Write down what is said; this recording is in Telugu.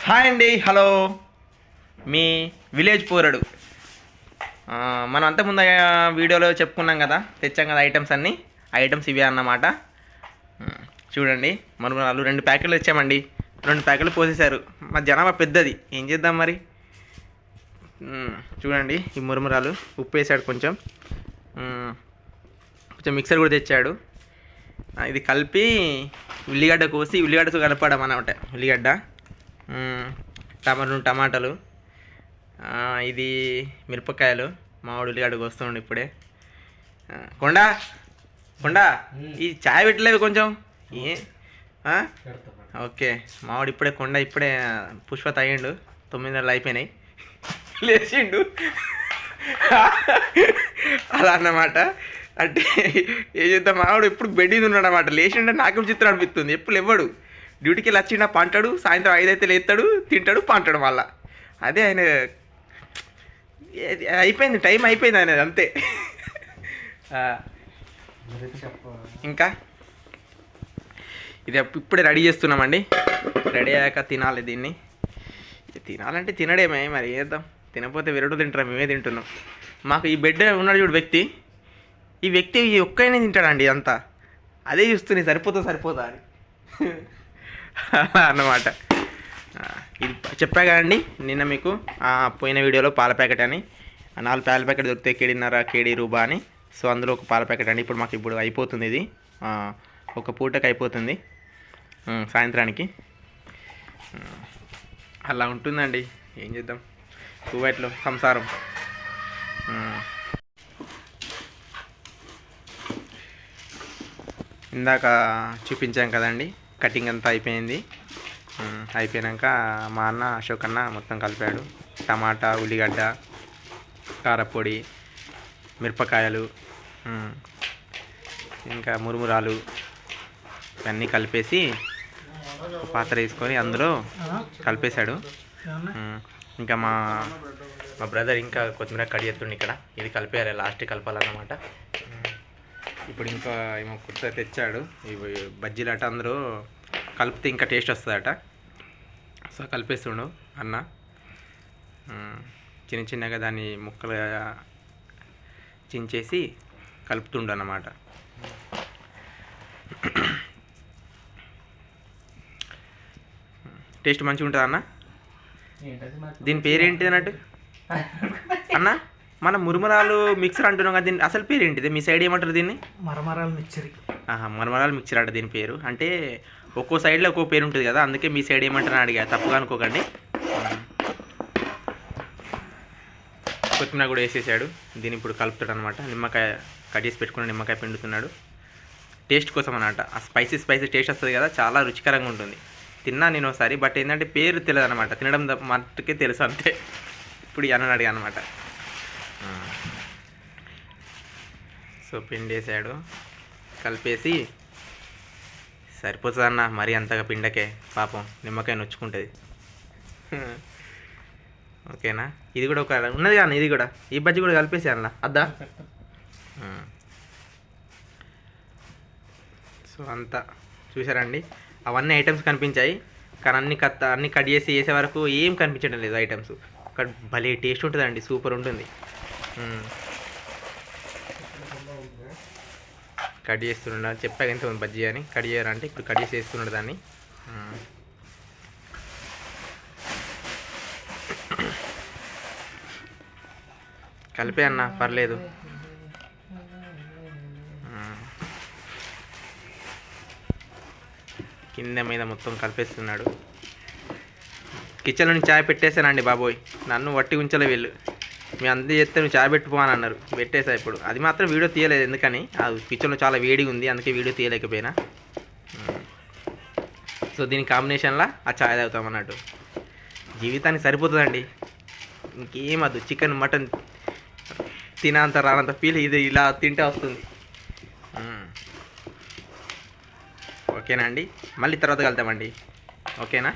హాయ్ అండి, హలో. మీ విలేజ్ పోరడు. మనం అంతకుముందు వీడియోలో చెప్పుకున్నాం కదా, తెచ్చాం కదా ఐటమ్స్ అన్నీ. ఐటమ్స్ ఇవే అన్నమాట. చూడండి, మరుమరాలు 2 ప్యాకెట్లు తెచ్చామండి. 2 ప్యాకెట్లు పోసేశారు. మా జనాభా పెద్దది, ఏం చేద్దాం మరి. చూడండి, ఈ మురుమురాలు ఉప్పు వేసాడు కొంచెం. కొంచెం మిక్సర్ కూడా తెచ్చాడు. ఇది కలిపి ఉల్లిగడ్డ కోసి ఉల్లిగడ్డతో కలపడం అన్నమాట. ఉల్లిగడ్డ, టమాటాలు, ఇది మిరపకాయలు, మామిడి ఉల్లిగడ్డ కోస్తుండే ఇప్పుడే. కొండా కొండా ఈ చాయ్ పెట్టలేవు కొంచెం. ఓకే, మామిడి ఇప్పుడే ఇప్పుడే పుష్ప తాగిండు. 9 నెలలు అయిపోయినాయి, లేచిండు. అలా అన్నమాట. అంటే ఏం చేద్దాం, మావాడు ఎప్పుడు బెడ్ మీద ఉన్నాడు అన్నమాట. లేచిండే నాకు చిత్రం అనిపిస్తుంది. ఎప్పుడు ఇవ్వడు, డ్యూటీకి వెళ్ళి వచ్చిండా పంటాడు, సాయంత్రం 5 అయితే లేస్తాడు, తింటాడు, పంటాడు మళ్ళా. అదే ఆయన అయిపోయింది, టైం అయిపోయింది అనేది అంతే. ఇంకా ఇది ఇప్పుడే రెడీ చేస్తున్నామండి. రెడీ అయ్యాక తినాలి దీన్ని. తినాలంటే తినడేమే, మరి చేద్దాం. తినకపోతే విరడు తింటారా, మేమే తింటున్నాం. మాకు ఈ బెడ్ ఉన్నాడు చూడు వ్యక్తి, ఈ వ్యక్తి ఒక్కైనా తింటాడండి అంతా. అదే చూస్తుంది సరిపోతా అని అన్నమాట. ఇది చెప్పా కదండి నిన్న మీకు పోయిన వీడియోలో పాల ప్యాకెట్ అని. 4 పాల ప్యాకెట్ దొరుకుతాయి, కేడీ రూబా అని. సో అందులో ఒక పాల ప్యాకెట్ అండి. ఇప్పుడు మాకు అయిపోతుంది. ఇది ఒక పూటకి అయిపోతుంది, సాయంత్రానికి. అలా ఉంటుందండి, ఏం చేద్దాం. కువైట్లో సంసారం. ఇందాక చూపించాం కదండి, కటింగ్ అంతా అయిపోయింది. అయిపోయాక మా అన్న అశోక్ అన్న మొత్తం కలిపాడు. టమాటా, ఉల్లిగడ్డ, కారపొడి, మిరపకాయలు, ఇంకా మురుమురాలు ఇవన్నీ కలిపేసి పాత్ర వేసుకొని అందులో కలిపేశాడు. ఇంకా మా బ్రదర్ ఇంకా కొత్తిమీర కడి ఎత్తుండి ఇక్కడ. ఇది కలిపేయాలి, లాస్ట్ కలపాలన్నమాట. ఇప్పుడు ఇంకా ఏమో కొత్త తెచ్చాడు, ఇవి బజ్జీలట. అందరూ కలిపితే ఇంకా టేస్ట్ వస్తుందట. సో కలిపేస్తుండు అన్న. చిన్నగా దాన్ని ముక్కలుగా చించేసి కలుపుతుండు అన్నమాట. టేస్ట్ మంచిగా ఉంటుంది అన్న. దీని పేరేంటిది అన్నట్టు అన్న? మన మురుమరాలు మిక్సర్ అంటున్నాం కదా, దీని అసలు పేరు ఏంటిది? మీ సైడ్ ఏమంటారు దీన్ని? మరమరాలు మిక్చర్. మరమరాలు మిక్చర్ అట దీని పేరు. అంటే ఒక్కో సైడ్లో ఒక్కో పేరు ఉంటుంది కదా, అందుకే మీ సైడ్ ఏమంటారని అడిగా, తప్పుగా అనుకోకండి. కొత్తిమీర కూడా వేసేసాడు. దీన్ని ఇప్పుడు కలుపుతాడు అనమాట. నిమ్మకాయ కట్ చేసి పెట్టుకుని నిమ్మకాయ పిండుతున్నాడు, టేస్ట్ కోసం అన్నమాట. ఆ స్పైసీ టేస్ట్ వస్తుంది కదా, చాలా రుచికరంగా ఉంటుంది. తిన్నా నేను ఒకసారి, బట్ ఏంటంటే పేరు తెలియదు అనమాట. తినడం మట్టుకే తెలుసు అంతే. ఇప్పుడు అన్నని అడిగా అనమాట. సో పిండేసాడు, కలిపేసి సరిపోతుంది అన్న. మరీ అంతగా పిండకే, పాపం నిమ్మకాయ నొచ్చుకుంటుంది. ఓకేనా? ఇది కూడా ఒక ఉన్నది కానీ, ఇది కూడా, ఈ బజ్జీ కూడా కలిపేసి అన్న అద్దా. సో అంతా చూసారండి, అవన్నీ ఐటమ్స్ కనిపించాయి. కానీ అన్నీ కట్ చేసి వేసే వరకు ఏం కనిపించడం లేదు ఐటమ్స్. అక్కడ భలే టేస్ట్ ఉంటుందండి, సూపర్ ఉంటుంది. కట్ చేస్తున్నాడు, చెప్పాక ఎంత ఉంది బజ్జీ అని. కట్ చేయాలంటే ఇప్పుడు కట్ చేసి వేస్తున్నాడు దాన్ని. కలిపే అన్న, పర్లేదు. కింద మీద మొత్తం కలిపేస్తున్నాడు. కిచెన్లో నుంచి చాయ్ పెట్టేసానండి బాబోయ్. నన్ను వట్టి ఉంచలే వీళ్ళు. మీ అందరూ చేస్తే నువ్వు చాయ్ పెట్టుకో అని అన్నారు, పెట్టేసా. ఇప్పుడు అది మాత్రం వీడియో తీయలేదు, ఎందుకని అది కిచెన్లో చాలా వేడిగా ఉంది, అందుకే వీడియో తీయలేకపోయినా. సో దీని కాంబినేషన్లో ఆ చాయ్ తాగుతాం అన్నట్టు. జీవితానికి సరిపోతుందండి, ఇంకేం వద్దు. చికెన్, మటన్ తినంత రానంత ఫీల్ ఇది ఇలా తింటే వస్తుంది. ఓకేనా అండి? మళ్ళీ తర్వాత కలుద్దామండి. ఓకేనా?